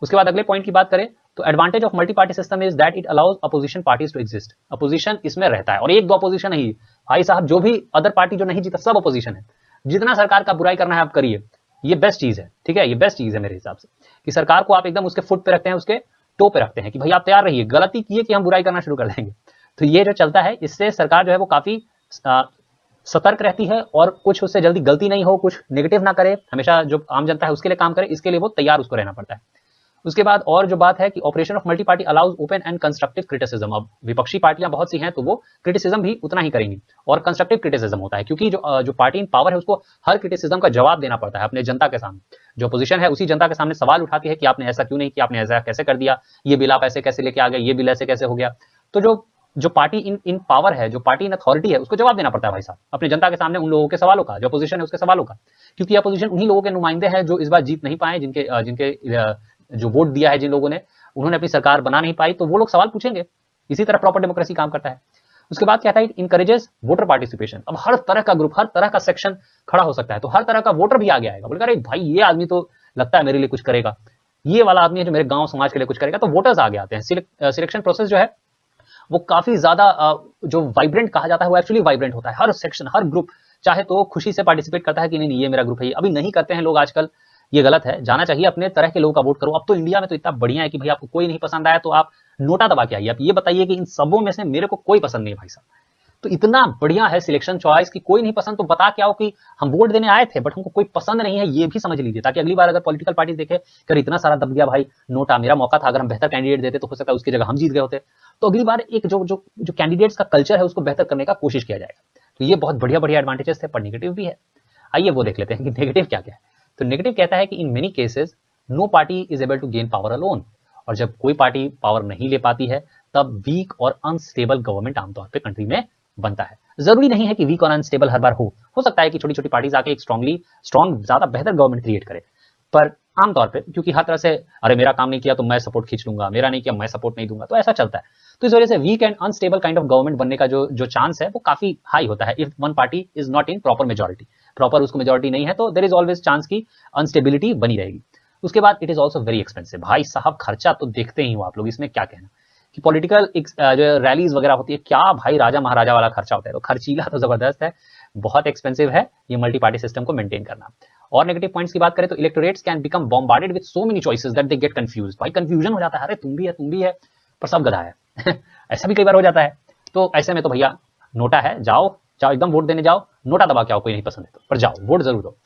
Speaker 1: उसके बाद अगले पॉइंट की बात करें तो advantage of multi party system is that it allows opposition parties to exist. Opposition इसमें रहता है, और एक दो अपोजिशन नहीं भाई साहब, जो भी अदर पार्टी जो नहीं जीता सब अपोजिशन है। जितना सरकार का बुराई करना है आप करिए, ये बेस्ट चीज है, ठीक है, ये बेस्ट चीज है मेरे हिसाब से कि सरकार को आप एकदम उसके फुट पे रखते हैं, उसके टो पे रखते हैं कि भाई आप तैयार रहिए, गलती किए कि हम बुराई करना शुरू कर देंगे। तो ये जो चलता है इससे सरकार जो है वो काफी सतर्क रहती है, और कुछ उससे जल्दी गलती नहीं हो, कुछ नेगेटिव ना करे, हमेशा जो आम जनता है उसके लिए काम करे, इसके लिए वो तैयार उसको रहना पड़ता है। उसके बाद और जो बात है कि operation of multi party allows open and constructive criticism. अब विपक्षी पार्टियां बहुत सी हैं तो वो क्रिटिसिज्म भी उतना ही करेंगी, और कंस्ट्रक्टिव क्रिटिसिज्म होता है क्योंकि जो पार्टी इन पावर है उसको हर क्रिटिसिज्म का जवाब देना पड़ता है अपने जनता के सामने। जो अपोजिशन है उसी जनता के सामने सवाल उठाती है कि आपने ऐसा क्यों नहीं किया, आपने ऐसा कैसे कर दिया, ये बिल आप ऐसे कैसे लेके आ गए, ये बिल ऐसे कैसे हो गया। तो जो पार्टी इन पावर है, जो पार्टी इन अथॉरिटी है, उसको जवाब देना पड़ता है भाई साहब अपने जनता के सामने उन लोगों के सवालों का, जो अपोजिशन है उसके सवालों का। क्योंकि अपोजिशन उन्हीं लोगों के नुमाइंदे हैं जो इस बार जीत नहीं पाए, जिनके जो वोट दिया है जिन लोगों ने, उन्होंने अपनी सरकार बना नहीं पाई, तो वो लोग सवाल पूछेंगे। इसी तरह प्रॉपर डेमोक्रेसी काम करता है। उसके बाद कहता है इट इनकरेजेस वोटर पार्टिसिपेशन। अब हर तरह का ग्रुप, हर तरह का सेक्शन खड़ा हो सकता है, तो हर तरह का वोटर भी आगे आएगा, बोलेगा अरे भाई ये आदमी तो लगता है मेरे लिए कुछ करेगा, ये वाला आदमी है जो मेरे गांव समाज के लिए कुछ करेगा, तो वोटर्स आगे आते हैं। सिलेक्शन प्रोसेस जो है वो काफी ज्यादा जो वाइब्रेंट कहा जाता है वो एक्चुअली वाइब्रेंट होता है। हर सेक्शन, हर ग्रुप चाहे तो खुशी से पार्टिसिपेट करता है कि नहीं ये मेरा ग्रुप है। अभी नहीं करते हैं लोग आजकल, ये गलत है, जाना चाहिए, अपने तरह के लोगों का वोट करो। अब तो इंडिया में तो इतना बढ़िया है कि भाई आपको कोई नहीं पसंद आया तो आप नोटा दबा के आइए, आप ये बताइए कि इन सबों में से मेरे को कोई पसंद नहीं है भाई साहब। तो इतना बढ़िया है सिलेक्शन चॉइस कि कोई नहीं पसंद तो बता के आओ कि हम वोट देने आए थे बट हमको कोई पसंद नहीं है, ये भी समझ लीजिए, ताकि अगली बार अगर पॉलिटिकल पार्टी देखे कि इतना सारा दब गया भाई नोटा, मेरा मौका था, अगर हम बेहतर कैंडिडेट देते तो हो सकता है उसकी जगह हम जीत गए होते। तो अगली बार एक जो कैंडिडेट्स का कल्चर है उसको बेहतर करने का कोशिश किया जाएगा। तो ये बहुत बढ़िया बढ़िया एडवांटेजेस थे, पर नेगेटिव भी है। आइए वो देख लेते हैं कि नेगेटिव क्या क्या है। तो नेगेटिव कहता है कि in many cases no party is able to gain power alone. और जब कोई पार्टी पावर नहीं ले पाती है तब वीक और अनस्टेबल गवर्नमेंट आमतौर पे कंट्री में बनता है। जरूरी नहीं है कि वीक और अनस्टेबल हर बार हो सकता है कि छोटी छोटी पार्टीज आके एक स्ट्रॉन्ग ज्यादा बेहतर गवर्नमेंट क्रिएट करे, पर आमतौर पे क्योंकि हर तरह से अरे मेरा काम नहीं किया तो मैं सपोर्ट खींच लूंगा, मेरा नहीं किया मैं सपोर्ट नहीं दूंगा, तो ऐसा चलता है। तो इस वजह से weak and unstable kind of government बनने का जो चांस है वो काफी हाई होता है if one party is not in proper majority. Proper उसको मेजोरिटी नहीं है तो देयर इज ऑलवेज चांस की अनस्टेबिलिटी बनी रहेगी। उसके बाद it is also very expensive. भाई साहब खर्चा तो देखते ही हो आप लोग, इसमें क्या कहना कि पॉलिटिकल जो रैलीज वगैरह होती है, क्या भाई राजा महाराजा वाला खर्चा होता है, तो खर्चीला तो जबरदस्त है, बहुत एक्सपेंसिव है ये मल्टी पार्टी सिस्टम को मेंटेन करना। और नेगेटिव पॉइंट्स की बात करें तो electorates can become bombarded with so many choices that they get confused. भाई कंफ्यूजन हो जाता है, अरे तुम भी है पर सब गधा है ऐसा भी कई बार हो जाता है। तो ऐसे में तो भैया नोटा है, जाओ एकदम वोट देने जाओ, नोटा दबा के आओ, कोई नहीं पसंद है तो, पर जाओ वोट जरूर दो।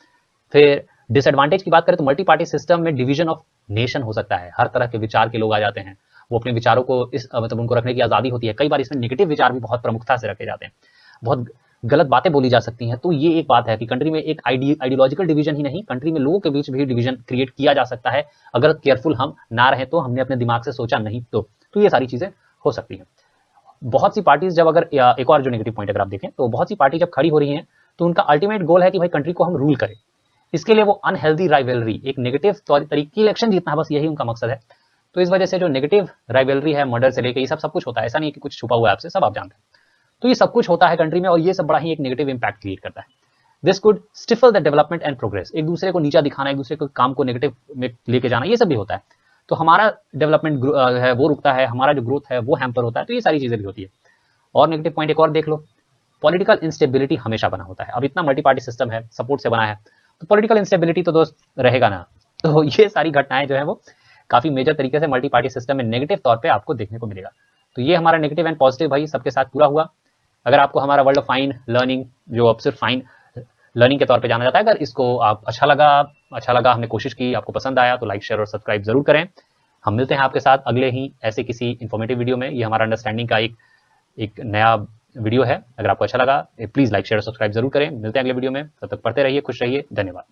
Speaker 1: फिर डिसएडवांटेज की बात करें तो मल्टी पार्टी सिस्टम में डिवीजन ऑफ नेशन हो सकता है, हर तरह के विचार के लोग आ जाते हैं, वो अपने विचारों को मतलब उनको रखने की आजादी होती है। कई बार इसमें नेगेटिव विचार भी बहुत प्रमुखता से रखे जाते हैं, बहुत गलत बातें बोली जा सकती हैं। तो ये एक बात है कि कंट्री में एक आइडियोलॉजिकल डिवीजन ही नहीं, कंट्री में लोगों के बीच भी डिवीजन क्रिएट किया जा सकता है अगर केयरफुल हम ना रहे तो, हमने अपने दिमाग से सोचा नहीं तो ये सारी चीजें हो सकती हैं। बहुत सी पार्टीज जब अगर एक और जो नेगेटिव पॉइंट अगर आप देखें तो बहुत सी पार्टी जब खड़ी हो रही हैं तो उनका अल्टीमेट गोल है कि भाई कंट्री को हम रूल करें। इसके लिए वो अनहेल्दी राइवलरी, एक नेगेटिव तरीके इलेक्शन जीतना है, बस यही उनका मकसद है। तो इस वजह से जो नेगेटिव राइवलरी है, मर्डर से लेकर ये सब कुछ होता है, ऐसा नहीं है कि कुछ छुपा हुआ है आपसे, सब आप जानते हैं। तो ये सब कुछ होता है कंट्री में और ये सब बड़ा ही एक नेगेटिव इंपैक्ट क्रिएट करता है। This could stifle the development and progress. एक दूसरे को नीचा दिखाना, एक दूसरे को काम को नेगेटिव में लेके जाना, ये सब भी होता है। तो हमारा डेवलपमेंट है वो रुकता है, हमारा जो ग्रोथ है वो हैम्पर होता है। तो ये सारी चीजें भी होती है। और नेगेटिव पॉइंट एक और देख लो, पॉलिटिकल इंस्टेबिलिटी हमेशा बना होता है। अब इतना मल्टी पार्टी सिस्टम है, सपोर्ट से बना है, तो पॉलिटिकल इंस्टेबिलिटी तो दोस्त रहेगा ना। तो ये सारी घटनाएं जो है वो काफी मेजर तरीके से मल्टी पार्टी सिस्टम में नेगेटिव तौर पे आपको देखने को मिलेगा। तो ये हमारा नेगेटिव एंड पॉजिटिव भाई सबके साथ पूरा हुआ। अगर आपको हमारा वर्ल्ड ऑफ फाइन लर्निंग, जो अब सिर्फ फाइन लर्निंग के तौर पे जाना जाता है, अगर इसको आप अच्छा लगा, हमने कोशिश की, आपको पसंद आया तो लाइक शेयर और सब्सक्राइब जरूर करें। हम मिलते हैं आपके साथ अगले ही ऐसे किसी इंफॉर्मेटिव वीडियो में। ये हमारा अंडरस्टैंडिंग का एक नया वीडियो है। अगर आपको अच्छा लगा प्लीज लाइक शेयर और सब्सक्राइब जरूर करें। मिलते हैं अगले वीडियो में, तब तक पढ़ते रहिए, खुश रहिए, धन्यवाद।